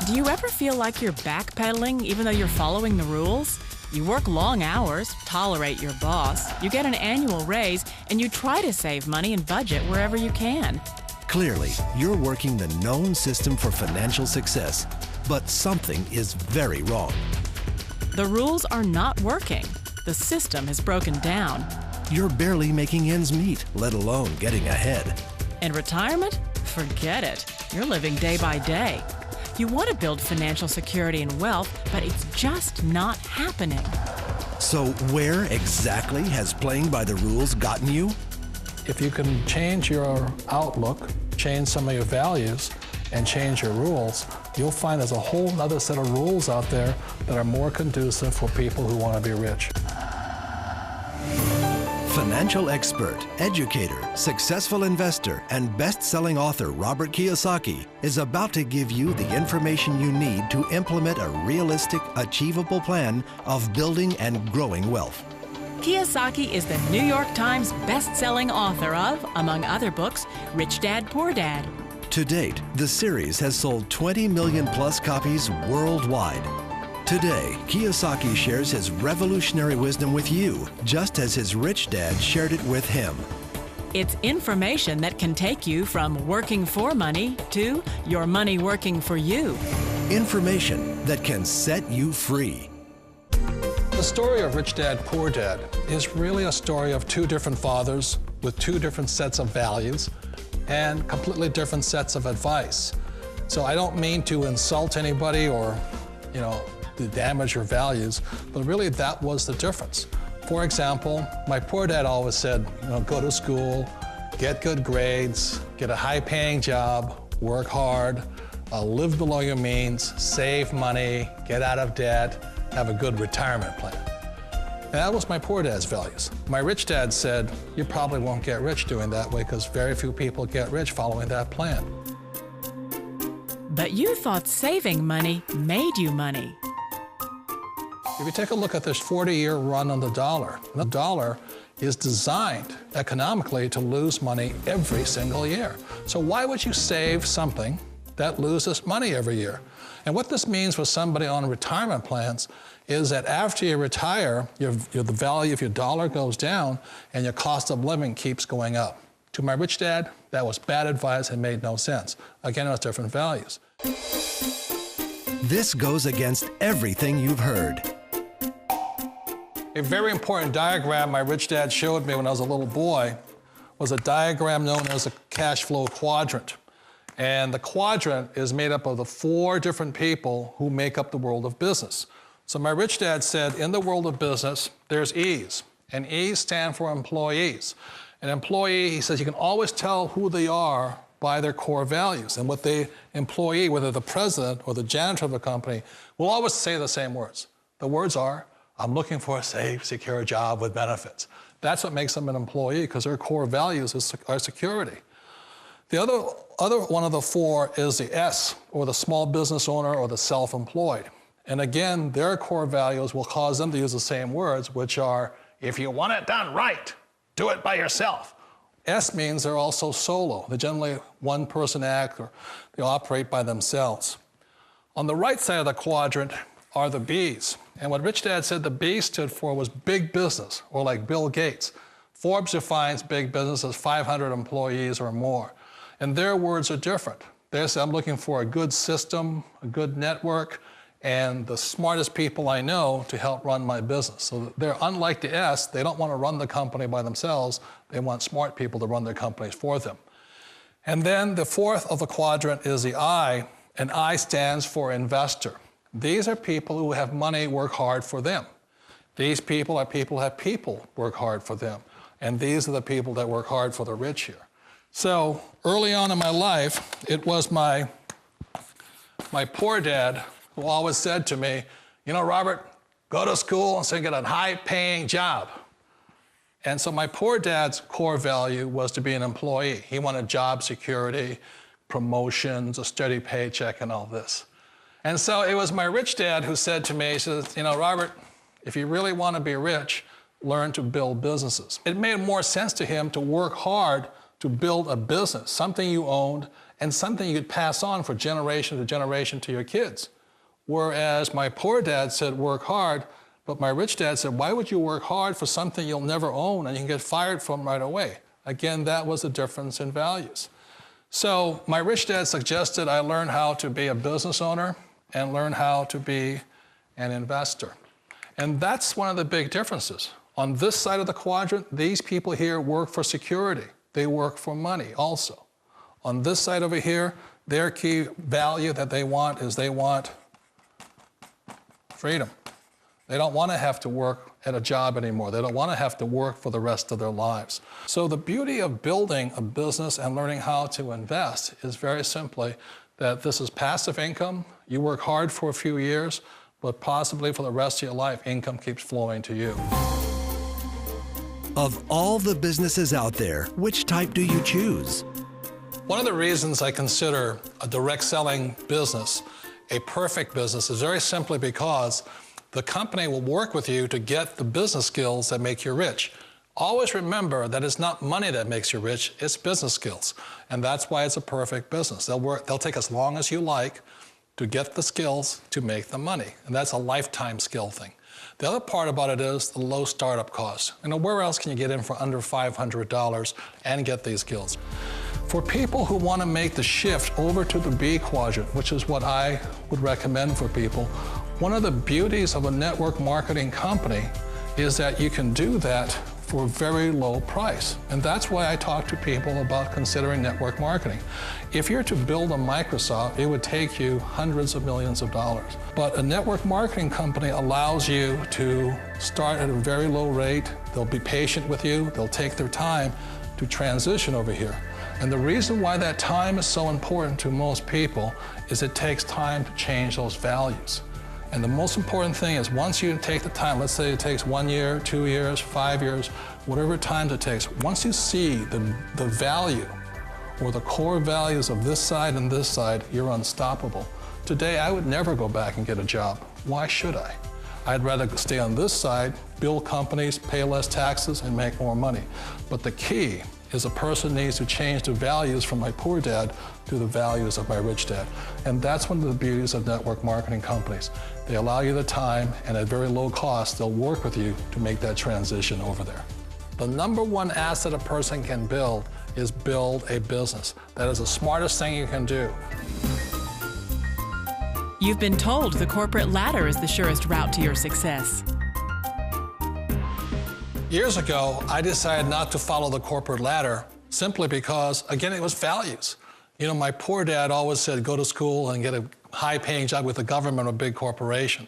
Do you ever feel like you're backpedaling even though you're following the rules? You work long hours, tolerate your boss, you get an annual raise, and you try to save money and budget wherever you can. Clearly, you're working the known system for financial success, but something is very wrong. The rules are not working. The system has broken down. You're barely making ends meet, let alone getting ahead. And retirement? Forget it. You're living day by day. You want to build financial security and wealth, but it's just not happening. So where exactly has playing by the rules gotten you? If you can change your outlook, change some of your values, and change your rules, you'll find there's a whole other set of rules out there that are more conducive for people who want to be rich. Financial expert, educator, successful investor, and best-selling author Robert Kiyosaki is about to give you the information you need to implement a realistic, achievable plan of building and growing wealth. Kiyosaki is the New York Times best-selling author of, among other books, Rich Dad, Poor Dad. To date, the series has sold 20 million plus copies worldwide. Today, Kiyosaki shares his revolutionary wisdom with you, just as his rich dad shared it with him. It's information that can take you from working for money to your money working for you. Information that can set you free. The story of Rich Dad, Poor Dad is really a story of two different fathers with two different sets of values and completely different sets of advice. So I don't mean to insult anybody or, to damage your values, but really that was the difference. For example, my poor dad always said, go to school, get good grades, get a high-paying job, work hard, live below your means, save money, get out of debt, have a good retirement plan. And that was my poor dad's values. My rich dad said, you probably won't get rich doing that way because very few people get rich following that plan. But you thought saving money made you money. If you take a look at this 40-year run on the dollar is designed economically to lose money every single year. So why would you save something that loses money every year? And what this means for somebody on retirement plans is that after you retire, the value of your dollar goes down and your cost of living keeps going up. To my rich dad, that was bad advice and made no sense. Again, it was different values. This goes against everything you've heard. A very important diagram my rich dad showed me when I was a little boy was a diagram known as a cash flow quadrant. And the quadrant is made up of the 4 different people who make up the world of business. So my rich dad said, in the world of business, there's E's, and E's stand for employees. An employee, he says, you can always tell who they are by their core values. And what the employee, whether the president or the janitor of the company, will always say the same words. The words are, I'm looking for a safe, secure job with benefits. That's what makes them an employee, because their core values are security. The other one of the 4 is the S, or the small business owner or the self-employed. And again, their core values will cause them to use the same words, which are, if you want it done right, do it by yourself. S means they're also solo. They're generally one-person act, or they operate by themselves. On the right side of the quadrant are the B's. And what Rich Dad said the B stood for was big business, or like Bill Gates. Forbes defines big business as 500 employees or more. And their words are different. They say, I'm looking for a good system, a good network, and the smartest people I know to help run my business. So they're unlike the S. They don't want to run the company by themselves. They want smart people to run their companies for them. And then the 4th of the quadrant is the I, and I stands for investor. These are people who have money work hard for them. These people are people who have people work hard for them. And these are the people that work hard for the rich here. So early on in my life, it was my poor dad who always said to me, Robert, go to school and so get a high-paying job. And so my poor dad's core value was to be an employee. He wanted job security, promotions, a steady paycheck, and all this. And so it was my rich dad who said to me, he says, Robert, if you really want to be rich, learn to build businesses. It made more sense to him to work hard to build a business, something you owned and something you could pass on for generation to generation to your kids. Whereas my poor dad said, work hard, but my rich dad said, why would you work hard for something you'll never own and you can get fired from right away? Again, that was the difference in values. So my rich dad suggested I learn how to be a business owner and learn how to be an investor. And that's one of the big differences. On this side of the quadrant, these people here work for security. They work for money also. On this side over here, their key value that they want is they want freedom. They don't want to have to work at a job anymore. They don't want to have to work for the rest of their lives. So the beauty of building a business and learning how to invest is very simply that this is passive income. You work hard for a few years, but possibly for the rest of your life, income keeps flowing to you. Of all the businesses out there, which type do you choose? One of the reasons I consider a direct selling business a perfect business is very simply because the company will work with you to get the business skills that make you rich. Always remember that it's not money that makes you rich, it's business skills. And that's why it's a perfect business. They'll take as long as you like to get the skills to make the money. And that's a lifetime skill thing. The other part about it is the low startup cost. You know, where else can you get in for under $500 and get these skills? For people who want to make the shift over to the B quadrant, which is what I would recommend for people, one of the beauties of a network marketing company is that you can do that for a very low price. And that's why I talk to people about considering network marketing. If you're to build a Microsoft, it would take you hundreds of millions of dollars. But a network marketing company allows you to start at a very low rate. They'll be patient with you. They'll take their time to transition over here. And the reason why that time is so important to most people is it takes time to change those values. And the most important thing is once you take the time, let's say it takes 1 year, 2 years, 5 years, whatever time it takes, once you see the value or the core values of this side and this side, you're unstoppable. Today, I would never go back and get a job. Why should I? I'd rather stay on this side, build companies, pay less taxes, and make more money. But the key is a person needs to change the values from my poor dad to the values of my rich dad. And that's one of the beauties of network marketing companies. They allow you the time, and at very low cost, they'll work with you to make that transition over there. The number one asset a person can build is build a business. That is the smartest thing you can do. You've been told the corporate ladder is the surest route to your success. Years ago, I decided not to follow the corporate ladder simply because, again, it was values. You know, my poor dad always said, go to school and get a high-paying job with the government or a big corporation.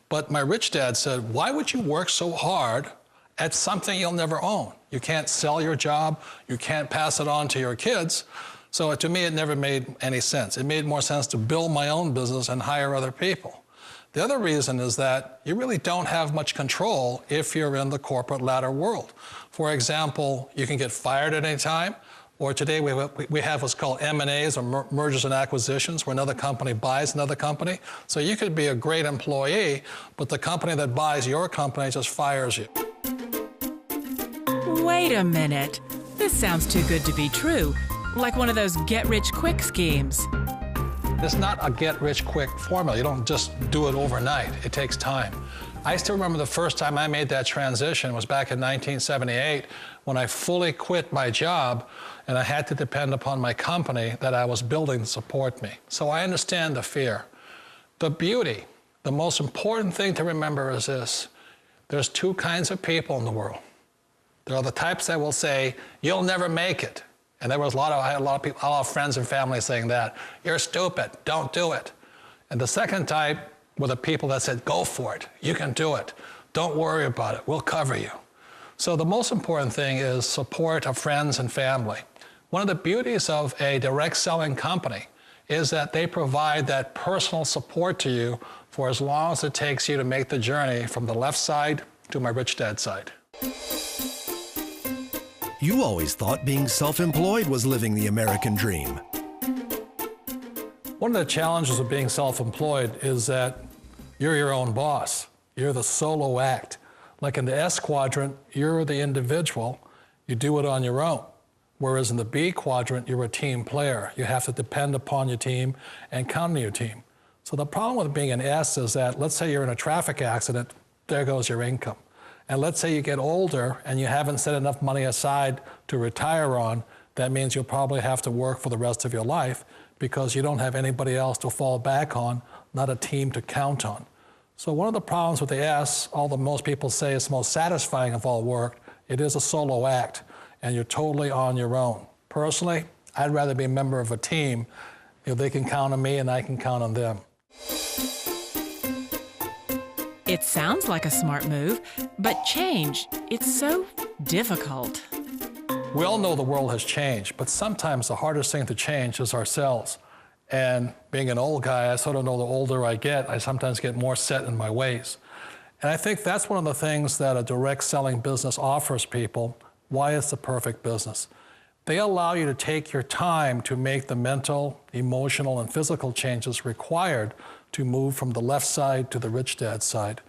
But my rich dad said, why would you work so hard at something you'll never own? You can't sell your job. You can't pass it on to your kids. So to me, it never made any sense. It made more sense to build my own business and hire other people. The other reason is that you really don't have much control if you're in the corporate ladder world. For example, you can get fired at any time, or today we have what's called M&As, or mergers and acquisitions, where another company buys another company. So you could be a great employee, but the company that buys your company just fires you. Wait a minute. This sounds too good to be true. Like one of those get-rich-quick schemes. It's not a get-rich-quick formula. You don't just do it overnight. It takes time. I still remember the first time I made that transition was back in 1978 when I fully quit my job and I had to depend upon my company that I was building to support me. So I understand the fear. The beauty, the most important thing to remember is this. There's two kinds of people in the world. There are the types that will say, you'll never make it. And I had a lot of friends and family saying that. You're stupid, don't do it. And the second type were the people that said, go for it, you can do it. Don't worry about it, we'll cover you. So the most important thing is support of friends and family. One of the beauties of a direct selling company is that they provide that personal support to you for as long as it takes you to make the journey from the left side to my rich dad side. You always thought being self-employed was living the American dream. One of the challenges of being self-employed is that you're your own boss. You're the solo act. Like in the S quadrant, you're the individual. You do it on your own. Whereas in the B quadrant, you're a team player. You have to depend upon your team and count on your team. So the problem with being an S is that, let's say you're in a traffic accident, there goes your income. And let's say you get older and you haven't set enough money aside to retire on, that means you'll probably have to work for the rest of your life because you don't have anybody else to fall back on, not a team to count on. So one of the problems with the S, although most people say it's the most satisfying of all work, it is a solo act, and you're totally on your own. Personally, I'd rather be a member of a team. They can count on me and I can count on them. It sounds like a smart move, but change, it's so difficult. We all know the world has changed, but sometimes the hardest thing to change is ourselves. And being an old guy, I sort of know the older I get, I sometimes get more set in my ways. And I think that's one of the things that a direct selling business offers people, why it's the perfect business. They allow you to take your time to make the mental, emotional, and physical changes required to move from the left side to the rich dad side.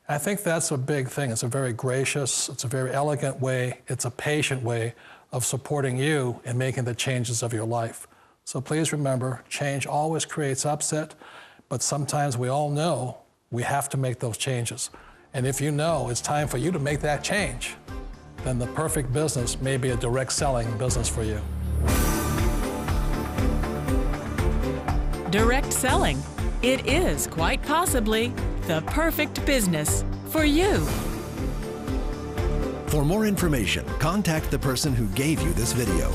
And I think that's a big thing. It's a very gracious, it's a very elegant way, it's a patient way of supporting you in making the changes of your life. So please remember, change always creates upset, but sometimes we all know we have to make those changes. And if you know it's time for you to make that change, then the perfect business may be a direct selling business for you. Direct selling. It is quite possibly the perfect business for you. For more information, contact the person who gave you this video.